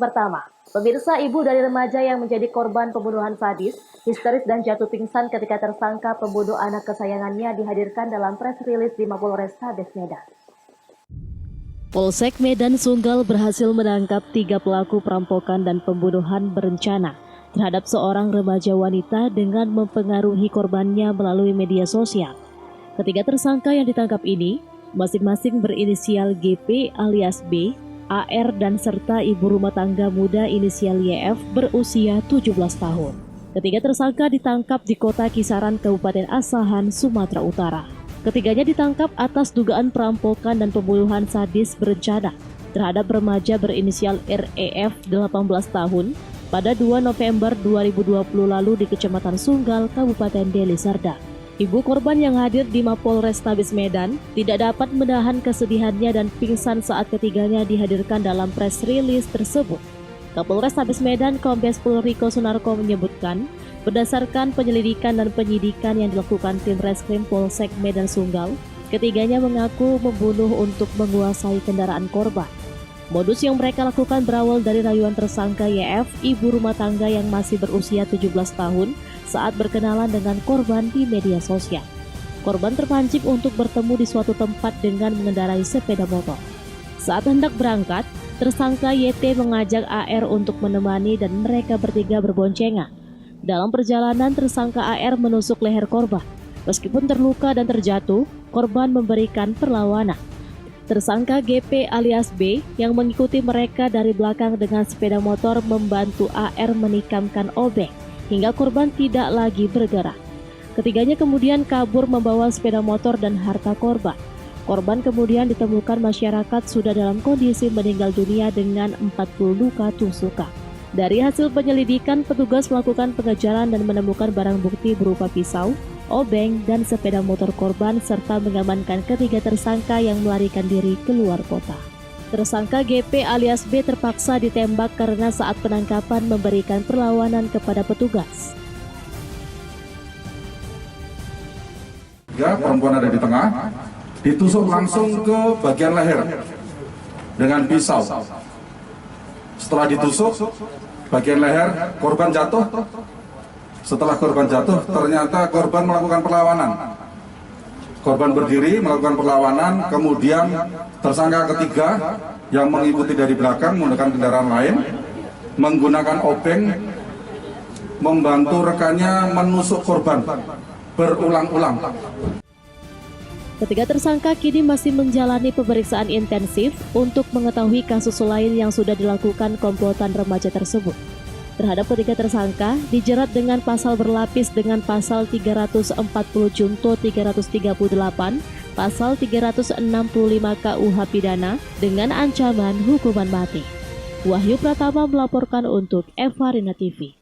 pertama. Pemirsa, ibu dari remaja yang menjadi korban pembunuhan sadis, histeris dan jatuh pingsan ketika tersangka pembunuh anak kesayangannya dihadirkan dalam press release di Mapolrestabes Medan. Polsek Medan Sunggal berhasil menangkap 3 pelaku perampokan dan pembunuhan berencana terhadap seorang remaja wanita dengan mempengaruhi korbannya melalui media sosial. Ketiga tersangka yang ditangkap ini masing-masing berinisial GP alias B, AR, dan serta ibu rumah tangga muda inisial YF berusia 17 tahun. Ketiga tersangka ditangkap di kota Kisaran, Kabupaten Asahan, Sumatera Utara. Ketiganya ditangkap atas dugaan perampokan dan pembunuhan sadis berencana terhadap remaja berinisial REF 18 tahun pada 2 November 2020 lalu di Kecamatan Sunggal, Kabupaten Deli Serdang. Ibu korban yang hadir di Mapolrestabes Medan tidak dapat menahan kesedihannya dan pingsan saat ketiganya dihadirkan dalam press release tersebut. Kapolrestabes Medan Kombes Pol Riko Sunarko menyebutkan, berdasarkan penyelidikan dan penyidikan yang dilakukan tim Reskrim Polsek Medan Sunggal, ketiganya mengaku membunuh untuk menguasai kendaraan korban. Modus yang mereka lakukan berawal dari rayuan tersangka YF, ibu rumah tangga yang masih berusia 17 tahun, saat berkenalan dengan korban di media sosial. Korban terpancing untuk bertemu di suatu tempat dengan mengendarai sepeda motor. Saat hendak berangkat, tersangka YT mengajak AR untuk menemani dan mereka bertiga berboncengan. Dalam perjalanan, tersangka AR menusuk leher korban. Meskipun terluka dan terjatuh, korban memberikan perlawanan. Tersangka GP alias B yang mengikuti mereka dari belakang dengan sepeda motor membantu AR menikamkan obeng hingga korban tidak lagi bergerak. Ketiganya kemudian kabur membawa sepeda motor dan harta korban. Korban kemudian ditemukan masyarakat sudah dalam kondisi meninggal dunia dengan 40 luka tusukan. Dari hasil penyelidikan, petugas melakukan pengejaran dan menemukan barang bukti berupa pisau, obeng, dan sepeda motor korban serta mengamankan ketiga tersangka yang melarikan diri keluar kota. Tersangka GP alias B terpaksa ditembak karena saat penangkapan memberikan perlawanan kepada petugas. Ya, perempuan ada di tengah, ditusuk langsung ke bagian leher dengan pisau. Setelah ditusuk bagian leher, korban jatuh. Setelah korban jatuh, ternyata korban melakukan perlawanan. Korban berdiri melakukan perlawanan, kemudian tersangka ketiga yang mengikuti dari belakang menggunakan kendaraan lain, menggunakan obeng, membantu rekannya menusuk korban berulang-ulang. Ketiga tersangka kini masih menjalani pemeriksaan intensif untuk mengetahui kasus lain yang sudah dilakukan komplotan remaja tersebut. Terhadap ketiga tersangka dijerat dengan pasal berlapis dengan pasal 340 junto 338, pasal 365 KUH pidana dengan ancaman hukuman mati. Wahyu Pratama melaporkan untuk Evarina TV.